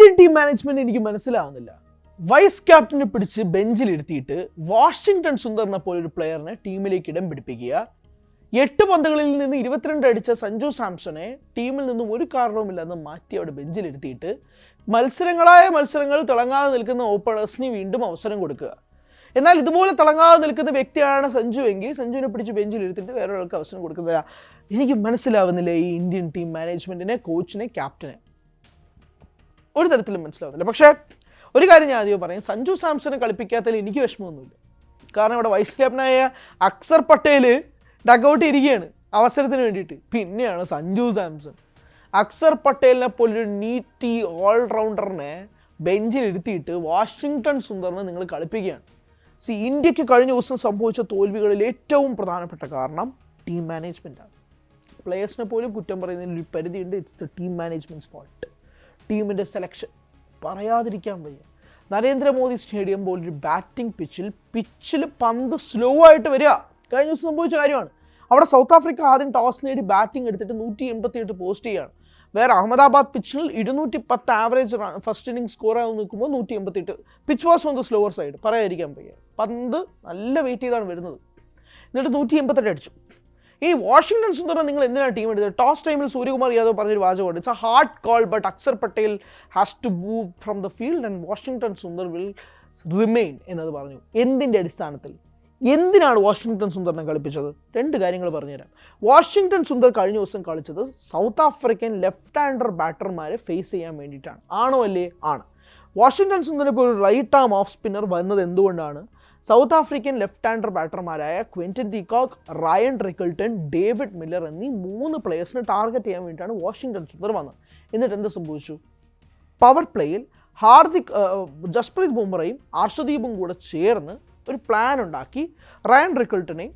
Indian team management എനിക്ക് മനസ്സിലാവുന്നില്ല. Vice ക്യാപ്റ്റനെ പിടിച്ച് ബെഞ്ചിലിരുത്തിയിട്ട് വാഷിംഗ്ടൺ സുന്ദറിനെ പോലൊരു പ്ലെയറിനെ ടീമിലേക്ക് ഇടം പിടിപ്പിക്കുക. 8 പന്തുകളിൽ നിന്ന് 22 അടിച്ച സഞ്ജു സാംസണെ ടീമിൽ നിന്നും ഒരു കാരണവുമില്ലെന്ന് മാറ്റി അവിടെ ബെഞ്ചിലിരുത്തിയിട്ട് മത്സരങ്ങൾ തിളങ്ങാതെ നിൽക്കുന്ന ഓപ്പണേഴ്സിന് വീണ്ടും അവസരം കൊടുക്കുക. എന്നാൽ ഇതുപോലെ തിളങ്ങാതെ നിൽക്കുന്ന വ്യക്തിയാണ് സഞ്ജു എങ്കിൽ സഞ്ജുവിനെ പിടിച്ച് ബെഞ്ചിലിരുത്തിയിട്ട് വേറെ ഒരാൾക്ക് അവസരം കൊടുക്കുന്നില്ല. എനിക്ക് മനസ്സിലാവുന്നില്ല ഈ ഇന്ത്യൻ ടീം മാനേജ്മെൻറ്റിനെ, കോച്ചിനെ, ക്യാപ്റ്റനെ ഒരു തരത്തിലും മനസ്സിലാവുന്നില്ല. പക്ഷേ ഒരു കാര്യം ഞാൻ ആദ്യം പറയും, സഞ്ജു സാംസണെ കളിപ്പിക്കാത്തതിൽ എനിക്ക് വിഷമമൊന്നുമില്ല. കാരണം ഇവിടെ വൈസ് ക്യാപ്റ്റനായ അക്സർ പട്ടേൽ ഡക്കൗട്ട് ഇരിക്കുകയാണ് അവസരത്തിന് വേണ്ടിയിട്ട്. പിന്നെയാണ് സഞ്ജു സാംസൺ. അക്സർ പട്ടേലിനെ പോലൊരു നീറ്റി ഓൾറൗണ്ടറിനെ ബെഞ്ചിലിരുത്തിയിട്ട് വാഷിംഗ്ടൺ സുന്ദറിനെ നിങ്ങൾ കളിപ്പിക്കുകയാണ്. ഇന്ത്യക്ക് കഴിഞ്ഞ ദിവസം സംഭവിച്ച തോൽവികളിൽ ഏറ്റവും പ്രധാനപ്പെട്ട കാരണം ടീം മാനേജ്മെൻറ്റാണ്. പ്ലെയേഴ്സിനെ പോലും കുറ്റം പറയുന്നതിന് ഒരു പരിധിയുണ്ട്. It's the team management's fault. ടീമിൻ്റെ സെലക്ഷൻ പറയാതിരിക്കാൻ വയ്യ. നരേന്ദ്രമോദി സ്റ്റേഡിയം പോലൊരു ബാറ്റിംഗ് പിച്ചിൽ പന്ത് സ്ലോ ആയിട്ട് വരിക കഴിഞ്ഞ ദിവസം സംഭവിച്ച കാര്യമാണ്. അവിടെ സൗത്ത് ആഫ്രിക്ക ആദ്യം ടോസ് നേടി ബാറ്റിംഗ് എടുത്തിട്ട് 188 പോസ്റ്റ് ചെയ്യുകയാണ്. വേറെ അഹമ്മദാബാദ് പിച്ചിൽ 210 ആവറേജ് ഫസ്റ്റ് ഇന്നിംഗ് സ്കോറായി നിൽക്കുമ്പോൾ 188. Pitch was on the slower side, പറയാതിരിക്കാൻ വയ്യ. പന്ത് നല്ല വെയിറ്റ് ചെയ്താണ് വരുന്നത്. എന്നിട്ട് 188 അടിച്ചു. ഈ വാഷിംഗ്ടൺ സുന്ദറിനെ നിങ്ങൾ എന്തിനാണ് ടീം എടുത്തത്? ടോസ് ടൈമിൽ സൂര്യകുമാർ യാദവ് പറഞ്ഞൊരു വാചകമുണ്ട്, it's a hard call but Axar Patel has to move from the field and Washington Sundar will remain എന്നത് പറഞ്ഞു. എന്തിൻ്റെ അടിസ്ഥാനത്തിൽ? എന്തിനാണ് വാഷിംഗ്ടൺ സുന്ദറിനെ കളിപ്പിച്ചത്? 2 കാര്യങ്ങൾ പറഞ്ഞുതരാം. വാഷിംഗ്ടൺ സുന്ദർ കഴിഞ്ഞ ദിവസം കളിച്ചത് സൗത്ത് ആഫ്രിക്കൻ ലെഫ്റ്റ് ഹാൻഡർ ബാറ്റർമാരെ ഫേസ് ചെയ്യാൻ വേണ്ടിയിട്ടാണ്. ആണോ അല്ലേ? ആണ്. വാഷിംഗ്ടൺ സുന്ദറിനെ ഇപ്പോൾ ഒരു റൈറ്റ് ആം ഓഫ് സ്പിന്നർ വന്നത് എന്തുകൊണ്ടാണ്? സൗത്ത് ആഫ്രിക്കൻ ലെഫ്റ്റ് ഹാൻഡർ ബാറ്റർമാരായ Quinton de Kock, Ryan Rickelton, David Miller എന്നീ 3 പ്ലെയേഴ്സിനെ ടാർഗറ്റ് ചെയ്യാൻ വേണ്ടിയിട്ടാണ് വാഷിംഗ്ടൺ സുന്ദർ വന്നത്. എന്നിട്ട് എന്ത് സംഭവിച്ചു? പവർ പ്ലേയിൽ ജസ്പ്രീത് ബുംറയും അർഷദീപും കൂടെ ചേർന്ന് ഒരു പ്ലാൻ ഉണ്ടാക്കി റയൻ റിക്കിൾട്ടനെയും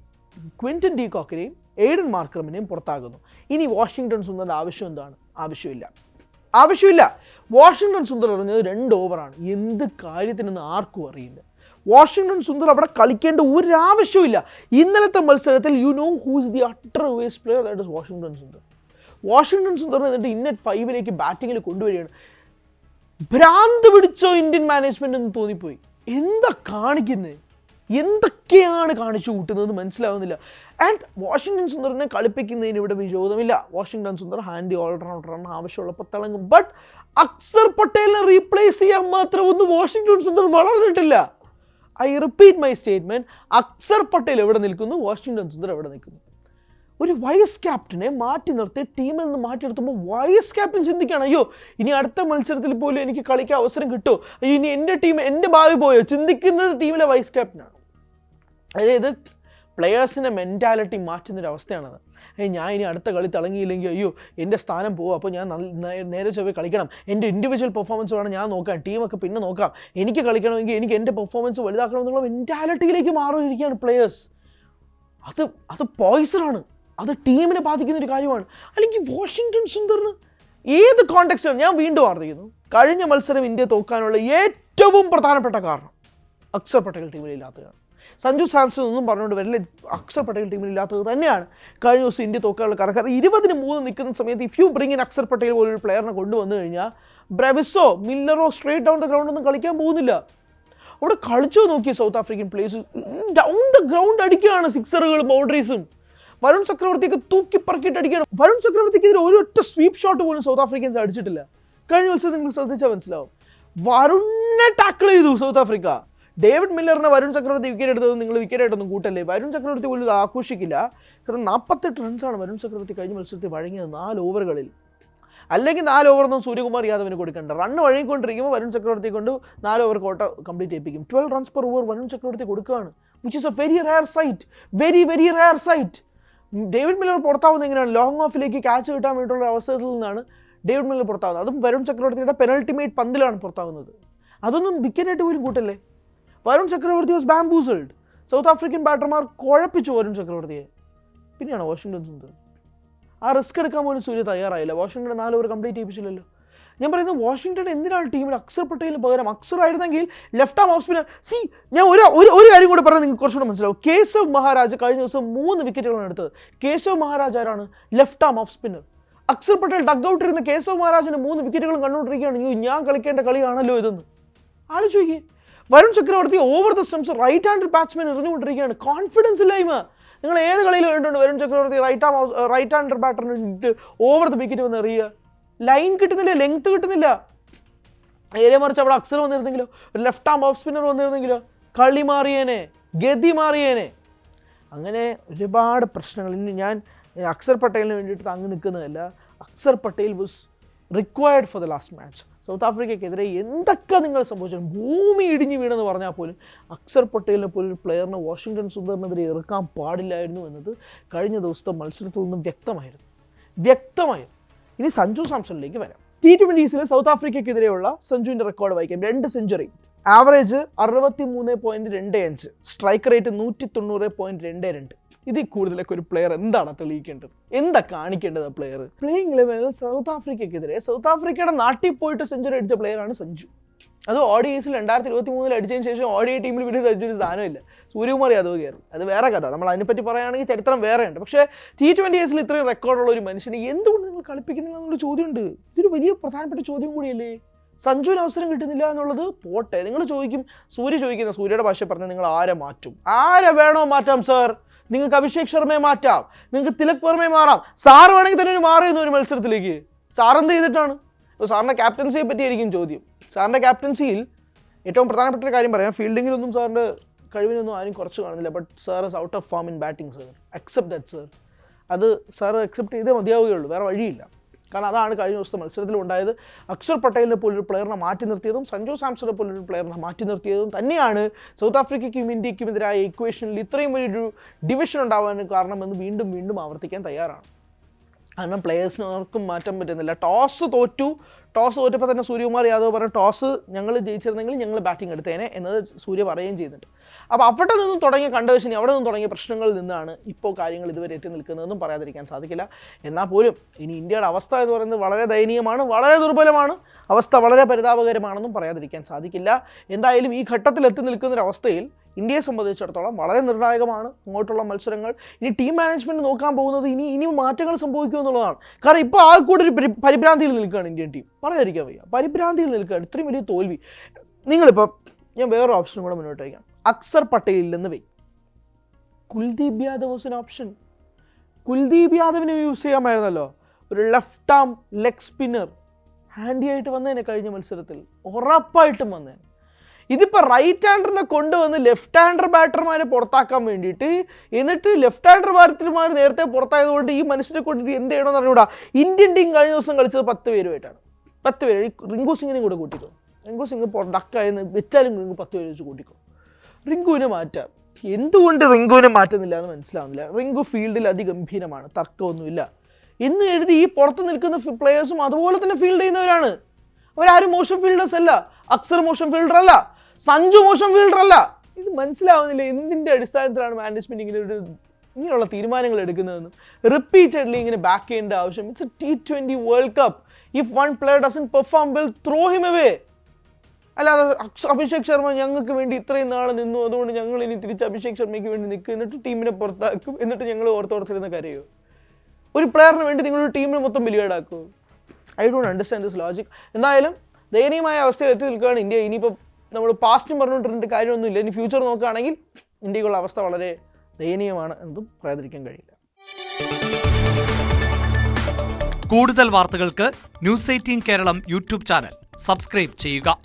ക്വിന്റൻ ഡീകോക്കിനെയും എയ്ഡൻ മാർക്രമിനെയും പുറത്താകുന്നു. ഇനി വാഷിംഗ്ടൺ സുന്ദറിൻ്റെ ആവശ്യം എന്താണ്? ആവശ്യമില്ല. വാഷിംഗ്ടൺ സുന്ദർ എറിഞ്ഞത് 2 ഓവറാണ്. എന്ത് കാര്യത്തിനെന്ന് ആർക്കും അറിയില്ല. വാഷിംഗ്ടൺ സുന്ദർ അവിടെ കളിക്കേണ്ട ഒരാവശ്യമില്ല. ഇന്നലത്തെ മത്സരത്തിൽ you know who's the utter waste player, that is Washington Sundar. Washington സുന്ദറിനെ എന്നിട്ട് ഇന്നറ്റ് 5 ബാറ്റിങ്ങിൽ കൊണ്ടുവരികയാണ്. ഭ്രാന്ത് പിടിച്ചോ ഇന്ത്യൻ മാനേജ്മെന്റ് എന്ന് തോന്നിപ്പോയി. എന്താ കാണിക്കുന്നത്? എന്തൊക്കെയാണ് കാണിച്ചു കൂട്ടുന്നതെന്ന് മനസ്സിലാവുന്നില്ല. ആൻഡ് വാഷിംഗ്ടൺ സുന്ദറിനെ കളിപ്പിക്കുന്നതിന് ഇവിടെ വിരോധമില്ല. വാഷിംഗ്ടൺ സുന്ദർ ഹാൻഡി ഓൾറൗണ്ടറാണ്, ആവശ്യമുള്ളപ്പോൾ തിളങ്ങും. ബട്ട് അക്സർ പട്ടേലിനെ റീപ്ലേസ് ചെയ്യാൻ മാത്രം ഒന്നും വാഷിംഗ്ടൺ സുന്ദർ വളർന്നിട്ടില്ല. I repeat my statement, Axar Patel എവിടെ നിൽക്കുന്നു, വാഷിംഗ്ടൺ സുന്ദർ എവിടെ നിൽക്കുന്നു? ഒരു വൈസ് ക്യാപ്റ്റനെ മാറ്റി നിർത്തി ടീമിൽ നിന്ന് മാറ്റിയെടുത്തുമ്പോൾ വൈസ് ക്യാപ്റ്റൻ ചിന്തിക്കുകയാണ്, അയ്യോ ഇനി അടുത്ത മത്സരത്തിൽ പോലും എനിക്ക് കളിക്കാൻ അവസരം കിട്ടുമോ, അയ്യോ ഇനി എൻ്റെ ടീം, എൻ്റെ ഭാവി പോയോ, ചിന്തിക്കുന്നത് ടീമിലെ വൈസ് ക്യാപ്റ്റനാണ്. അതായത് പ്ലെയേഴ്സിൻ്റെ മെൻറ്റാലിറ്റി മാറ്റുന്നൊരവസ്ഥയാണത്. ഞാൻ ഇനി അടുത്ത കളി തിളങ്ങിയില്ലെങ്കിൽ അയ്യോ എൻ്റെ സ്ഥാനം പോകും, അപ്പോൾ ഞാൻ നേരെ ചൊവ്വേ കളിക്കണം, എൻ്റെ ഇൻഡിവിജ്വൽ പെർഫോമൻസ് വേണം ഞാൻ നോക്കാം, ടീമൊക്കെ പിന്നെ നോക്കാം, എനിക്ക് കളിക്കണമെങ്കിൽ എനിക്ക് എൻ്റെ പെർഫോമൻസ് വലുതാക്കണം എന്നുള്ള മെൻറ്റാലിറ്റിയിലേക്ക് മാറിയിരിക്കുകയാണ് പ്ലെയേഴ്സ്. അത് പോയിസണാണ്. അത് ടീമിനെ ബാധിക്കുന്ന ഒരു കാര്യമാണ്. അല്ലെങ്കിൽ വാഷിംഗ്ടൺ സുന്ദറിന് ഏത് കോണ്ടെക്സ്റ്റാണ്? ഞാൻ വീണ്ടും ആവർത്തിക്കുന്നു, കഴിഞ്ഞ മത്സരം ഇന്ത്യ തോക്കാനുള്ള ഏറ്റവും പ്രധാനപ്പെട്ട കാരണം അക്സർ പട്ടേൽ ടീമിലില്ലാത്തതാണ്. സഞ്ജു സാംസൺ ഒന്നും പറഞ്ഞുകൊണ്ട് വരില്ല, അക്സർ പട്ടേൽ ടീമിലില്ലാത്തത് തന്നെയാണ് കഴിഞ്ഞ ദിവസം ഇന്ത്യ തോക്കാനുള്ള കാരണം. 20-3 നിൽക്കുന്ന സമയത്ത് if you bring in Axar Patel പോലൊരു പ്ലെയറിനെ കൊണ്ടുവന്നു കഴിഞ്ഞാൽ ബ്രെവിസോ മില്ലറോ സ്ട്രേറ്റ് ഡൗൺ ദ ഗ്രൗണ്ട് ഒന്നും കളിക്കാൻ പോകുന്നില്ല. അവിടെ കളിച്ചോ നോക്കിയ South African players down the ground അടിക്കുകയാണ്, സിക്സറുകളും ബൗണ്ടറീസും. വരുൺ ചക്രവർത്തിക്ക് തൂക്കിപ്പറക്കിയിട്ട് അടിക്കുകയാണ്. വരുൺ ചക്രവർത്തിക്ക് ഇതിൽ ഒരൊറ്റ സ്വീപ്പ് ഷോട്ട് പോലും സൗത്ത് ആഫ്രിക്കൻസ് അടിച്ചിട്ടില്ല. കഴിഞ്ഞ മത്സരം നിങ്ങൾ ശ്രദ്ധിച്ചാൽ മനസ്സിലാവും. വരുണിനെ ടാക്കിൾ ചെയ്തു south Africa. David മില്ലറിനെ Varun Chakravarthy wicket എടുത്തത് നിങ്ങൾ വിക്കറ്റായിട്ടൊന്നും കൂട്ടല്ലേ. വരുൺ ചക്രവർത്തി പോലും ആഘോഷിക്കില്ല. കാരണം 48 റൺസാണ് വരുൺ ചക്രവർത്തി കഴിഞ്ഞ മത്സരത്തിൽ വഴങ്ങിയത് 4 ഓവറുകളിൽ. അല്ലെങ്കിൽ 4 ഓവറൊന്നും സൂര്യകുമാർ യാദവിന് കൊടുക്കണ്ട. റണ്ണ് വഴങ്ങിക്കൊണ്ടിരിക്കുമ്പോൾ വരുൺ ചക്രവർത്തി കൊണ്ട് 4 ഓവർ കോട്ട കംപ്ലീറ്റ് ചെയ്യിപ്പിക്കും. 12 runs per over Varun Chakravarthy കൊടുക്കുകയാണ്. Which is a very rare sight, very very rare sight. David Miller പുറത്താവുന്നത് എങ്ങനെയാണ്? ലോങ് ഓഫിലേക്ക് ക്യാച്ച് കിട്ടാൻ വേണ്ടിയിട്ടുള്ള അവസരത്തിൽ നിന്നാണ് ഡേവിഡ് മില്ലർ പുറത്താവുന്നത്. അതും വരുൺ ചക്രവർത്തിയുടെ പെനൾട്ടിമേറ്റ് പന്തിലാണ് പുറത്താവുന്നത്. അതൊന്നും വിക്കറ്റായിട്ട് പോലും കൂട്ടല്ലേ. Varun Chakravarthy was bamboozled. South African ബാറ്റർമാർ കുഴപ്പിച്ചു വരുൺ ചക്രവർത്തിയെ. പിന്നെയാണ് വാഷിംഗ്ടൺ സുന്ദർ. ആ റിസ്ക് എടുക്കാൻ പോലും സൂര്യ തയ്യാറായില്ല. വാഷിംഗ്ടൺ 4 ഓവർ കംപ്ലീറ്റ് ചെയ്യിപ്പിച്ചില്ലല്ലോ. ഞാൻ പറയുന്നത് വാഷിംഗ്ടൺ എന്തിനാണ് ടീമിൽ അക്സർ പട്ടേലിന് പകരം അക്സർ ആയിരുന്നെങ്കിൽ ലെഫ്റ്റ് ആം ഓഫ് സ്പിന്നർ. ഞാൻ ഒരു കാര്യം കൂടെ പറഞ്ഞാൽ നിങ്ങൾക്ക് കുറച്ചുകൂടെ മനസ്സിലാവും. കേശവ് മഹാരാജ് കഴിഞ്ഞ ദിവസം 3 വിക്കറ്റുകളാണ് എടുത്തത്. കേശവ് മഹാരാജ് ആരാണ്? Left arm off spinner. Axar Patel dugout ഇരുന്ന് കേശവ് മഹാരാജിന് 3 വിക്കറ്റുകളും കണ്ടുകൊണ്ടിരിക്കുകയാണ്. ഞാൻ കളിക്കേണ്ട കളിയാണല്ലോ ഇതെന്ന് ആലോചിക്കുക. Varun Chakravarthy over the stumps right hand batsman എറിഞ്ഞുകൊണ്ടിരിക്കുകയാണ്. കോൺഫിഡൻസ് ഇല്ലായ്മ. നിങ്ങൾ ഏത് കളിയിൽ കണ്ടുകൊണ്ട് വരുൺ ചക്രവർത്തി റൈറ്റ് ഹാൻഡർ ബാറ്ററിന് ഇട്ട് ഓവർ ദ വിക്കറ്റ് വന്ന് എറിയുക? ലൈൻ കിട്ടുന്നില്ല, ലെങ്ത് കിട്ടുന്നില്ല. നേരെ മറിച്ച് അവിടെ അക്സർ വന്നിരുന്നെങ്കിലോ, ഒരു ലെഫ്റ്റ് ആം ഓഫ് സ്പിന്നർ വന്നിരുന്നെങ്കിലോ കളി മാറിയേനെ, ഗതി മാറിയേനെ. അങ്ങനെ ഒരുപാട് പ്രശ്നങ്ങൾ. ഇനി ഞാൻ അക്സർ പട്ടേലിന് വേണ്ടിയിട്ട് അങ്ങ് നിൽക്കുന്നതല്ല. Axar Patel was required for the last match. South ആഫ്രിക്കയ്ക്കെതിരെ എന്തൊക്കെ നിങ്ങൾ സംഭവിച്ചാലും, ഭൂമി ഇടിഞ്ഞ് വീണെന്ന് പറഞ്ഞാൽ പോലും അക്സർ പട്ടേലിനെ പോലൊരു പ്ലെയറിനെ വാഷിംഗ്ടൺ സുന്ദറിനെതിരെ ഇറക്കാൻ പാടില്ലായിരുന്നു എന്നത് കഴിഞ്ഞ ദിവസത്തെ മത്സരത്തിൽ നിന്നും വ്യക്തമായിരുന്നു. ഇനി സഞ്ജു സാംസണിലേക്ക് വരാം. T20 സൗത്ത് ആഫ്രിക്കയ്ക്കെതിരെയുള്ള സഞ്ജുവിൻ്റെ റെക്കോർഡ് വായിക്കാം. 2 സെഞ്ചുറി, ആവറേജ് 63.25, സ്ട്രൈക്ക് റേറ്റ് 190.22. ഇതിൽ കൂടുതലൊക്കെ ഒരു പ്ലെയർ എന്താണ് തെളിയിക്കേണ്ടത്, എന്താ കാണിക്കേണ്ടത്? പ്ലേയിങ് 11 സൗത്ത് ആഫ്രിക്കയ്ക്കെതിരെ സൗത്ത് ആഫ്രിക്കയുടെ നാട്ടിൽ പോയിട്ട് സെഞ്ചുറി അടിച്ച പ്ലെയറാണ് സഞ്ജു. അത് ODIs 2023 അടിച്ചതിന് ശേഷം ODI ടീമിൽ പിന്നെ സഞ്ജുവിന് സ്ഥാനമില്ല. സൂര്യകുമാർ യാദവ് കയറി. അത് വേറെ കഥ. നമ്മൾ അതിനെപ്പറ്റി പറയുകയാണെങ്കിൽ ചരിത്രം വേറെയുണ്ട്. പക്ഷേ T20 ഇത്രയും റെക്കോർഡുള്ള ഒരു മനുഷ്യനെ എന്തുകൊണ്ട് നിങ്ങൾ കളിപ്പിക്കുന്നില്ല എന്നുള്ള ചോദ്യമുണ്ട്. ഇതൊരു വലിയ പ്രധാനപ്പെട്ട ചോദ്യം കൂടിയല്ലേ. സഞ്ജുവിന് അവസരം കിട്ടുന്നില്ല എന്നുള്ളത് പോട്ടെ. നിങ്ങൾ ചോദിക്കും, സൂര്യയുടെ ഭാഷ പറഞ്ഞാൽ നിങ്ങൾ ആരെ മാറ്റും? ആരെ വേണോ മാറ്റാം സാർ. നിങ്ങൾക്ക് അഭിഷേക് ശർമ്മയെ മാറ്റാം, നിങ്ങൾക്ക് തിലക് വർമ്മയെ മാറാം. സാർ വേണമെങ്കിൽ തന്നെ മാറിയുന്ന ഒരു മത്സരത്തിലേക്ക്. സാർ എന്ത് ചെയ്തിട്ടാണ്? സാറിൻ്റെ ക്യാപ്റ്റൻസിയെ പറ്റിയായിരിക്കും ചോദ്യം. സാറിൻ്റെ ക്യാപ്റ്റൻസിയിൽ ഏറ്റവും പ്രധാനപ്പെട്ട ഒരു കാര്യം പറയാം. ഫീൽഡിങ്ങിലൊന്നും സാറിൻ്റെ കഴിവിനൊന്നും ആരും കുറച്ച് കാണുന്നില്ല. But sir is out of form in batting sir. Accept that sir. അത് സാർ അക്സെപ്റ്റ് ചെയ്തേ മതിയാവുകയുള്ളൂ, വേറെ വഴിയില്ല. കാരണം അതാണ് കഴിഞ്ഞ ദിവസത്തെ മത്സരത്തിൽ ഉണ്ടായത്. അക്സർ പട്ടേലിനെ പോലൊരു പ്ലെയറിനെ മാറ്റി നിർത്തിയതും സഞ്ജു സാംസണെ പോലൊരു പ്ലെയറിനെ മാറ്റി നിർത്തിയതും തന്നെയാണ് സൗത്ത് ആഫ്രിക്കയ്ക്കും ഇന്ത്യയ്ക്കുമെതിരായ ഇക്വേഷനിൽ ഇത്രയും വലിയൊരു ഡിവിഷൻ ഉണ്ടാവാൻ കാരണമെന്ന് വീണ്ടും ആവർത്തിക്കാൻ തയ്യാറാണ്. കാരണം പ്ലെയേഴ്സിന് ആർക്കും മാറ്റാൻ പറ്റുന്നില്ല. ടോസ് തോറ്റപ്പോൾ തന്നെ സൂര്യകുമാർ യാദവ് പറഞ്ഞ ടോസ് ഞങ്ങൾ ജയിച്ചിരുന്നെങ്കിൽ ഞങ്ങൾ ബാറ്റിംഗ് എടുത്തേനെ എന്നത് സൂര്യ പറയുകയും ചെയ്യുന്നുണ്ട്. അപ്പോൾ അവിടെ നിന്നും തുടങ്ങിയ കണ്ടീഷനി, അവിടെ നിന്നും തുടങ്ങിയ പ്രശ്നങ്ങളിൽ നിന്നാണ് ഇപ്പോൾ കാര്യങ്ങൾ ഇതുവരെ എത്തി നിൽക്കുന്നതെന്നും പറയാതിരിക്കാൻ സാധിക്കില്ല. എന്നാൽ പോലും ഇനി ഇന്ത്യയുടെ അവസ്ഥ എന്ന് പറയുന്നത് വളരെ ദയനീയമാണ്, വളരെ ദുർബലമാണ്. അവസ്ഥ വളരെ പരിതാപകരമാണെന്നും പറയാതിരിക്കാൻ സാധിക്കില്ല. എന്തായാലും ഈ ഘട്ടത്തിൽ എത്തി നിൽക്കുന്നൊരവസ്ഥയിൽ ഇന്ത്യയെ സംബന്ധിച്ചിടത്തോളം വളരെ നിർണായകമാണ് അങ്ങോട്ടുള്ള മത്സരങ്ങൾ. ഇനി ടീം മാനേജ്മെൻറ്റ് നോക്കാൻ പോകുന്നത് ഇനി മാറ്റങ്ങൾ സംഭവിക്കും എന്നുള്ളതാണ്. കാരണം ഇപ്പോൾ ആ കൂടെ ഒരു പരിഭ്രാന്തിയിൽ നിൽക്കുകയാണ് ഇന്ത്യൻ ടീം. പറയാതിരിക്കാൻ വയ്യ, പരിഭ്രാന്തിയിൽ നിൽക്കുകയാണ്. ഇത്രയും വലിയ തോൽവി. നിങ്ങളിപ്പോൾ ഞാൻ വേറൊരു ഓപ്ഷനും കൂടെ മുന്നോട്ട് വയ്ക്കാം. അക്സർ പട്ടേലിൽ നിന്ന് Kuldeep Yadav was an option. Kuldeep യാദവിനെ യൂസ് ചെയ്യാമായിരുന്നല്ലോ. ഒരു left arm leg spinner handy ആയിട്ട് വന്നേനെ കഴിഞ്ഞ മത്സരത്തിൽ, ഉറപ്പായിട്ടും വന്നേനെ. ഇതിപ്പോൾ റൈറ്റ് ഹാൻഡറിനെ കൊണ്ടുവന്ന് ലെഫ്റ്റ് ഹാൻഡർ ബാറ്റർമാരെ പുറത്താക്കാൻ വേണ്ടിയിട്ട്, എന്നിട്ട് ലെഫ്റ്റ് ഹാൻഡർ ബാറ്റർമാർ നേരത്തെ പുറത്തായതുകൊണ്ട് ഈ മനുഷ്യനെ കൊണ്ടിട്ട് എന്ത് ചെയ്യണമെന്ന് അറിഞ്ഞൂടാ. ഇന്ത്യൻ ടീം കഴിഞ്ഞ ദിവസം കളിച്ചത് 10 പേരുമായിട്ടാണ്. 10 പേര്. റിങ്കു സിംഗിനെയും കൂടെ കൂട്ടിക്കോ. റിങ്കു സിംഗ് ഡക്കായെന്ന് വെച്ചാലും റിങ്കു 10 പേര് വെച്ച് കൂട്ടിക്കോ. റിങ്കുവിനെ മാറ്റാം. എന്തുകൊണ്ട് റിങ്കുവിനെ മാറ്റുന്നില്ല എന്ന് മനസ്സിലാവുന്നില്ല. റിങ്കു ഫീൽഡിൽ അതിഗംഭീരമാണ്, തർക്കമൊന്നുമില്ല എന്ന് എഴുതി ഈ പുറത്ത് നിൽക്കുന്ന പ്ലെയേഴ്സും അതുപോലെ തന്നെ ഫീൽഡ് ചെയ്യുന്നവരാണ്. അവരാരും മോശം ഫീൽഡേഴ്സ് അല്ല. അക്സർ മോശം ഫീൽഡർ അല്ല, സഞ്ജു മോശം ഫീൽഡർ അല്ല. ഇത് മനസ്സിലാവുന്നില്ല. എന്തിൻ്റെ അടിസ്ഥാനത്തിലാണ് മാനേജ്മെൻറ്റ് ഇങ്ങനെയുള്ള തീരുമാനങ്ങൾ എടുക്കുന്നതെന്ന്. റിപ്പീറ്റഡ്ലി ഇങ്ങനെ ബാക്ക് ചെയ്യേണ്ട ആവശ്യം. It's A T20 world cup. If one player doesn't perform well, throw him away. അല്ലാതെ അഭിഷേക് ശർമ്മ ഞങ്ങൾക്ക് വേണ്ടി ഇത്രയും നാൾ നിന്നു, അതുകൊണ്ട് ഞങ്ങൾ ഇനി തിരിച്ച് അഭിഷേക് ശർമ്മയ്ക്ക് വേണ്ടി നിൽക്കും, എന്നിട്ട് ടീമിനെ പുറത്താക്കും, എന്നിട്ട് ഞങ്ങൾ ഓർത്തോർത്തിരുന്ന കരയോ? ഒരു പ്ലെയറിന് വേണ്ടി നിങ്ങളൊരു ടീമിനെ മൊത്തം ബലികേടാക്കുമോ? I don't understand this logic. എന്തായാലും ദയനീയമായ അവസ്ഥയിൽ എത്തി നിൽക്കുകയാണ് ഇന്ത്യ. ഇനിയിപ്പോൾ നമ്മൾ പാസ്റ്റും പറഞ്ഞുകൊണ്ടിരുന്നിട്ട് കാര്യമൊന്നുമില്ല. ഇനി ഫ്യൂച്ചർ നോക്കുകയാണെങ്കിൽ ഇന്ത്യക്കുള്ള അവസ്ഥ വളരെ ദയനീയമാണ് എന്നതും പറയാതിരിക്കാൻ കഴിയില്ല. കൂടുതൽ വാർത്തകൾക്ക് News 18 Keralam YouTube channel subscribe ചെയ്യുക.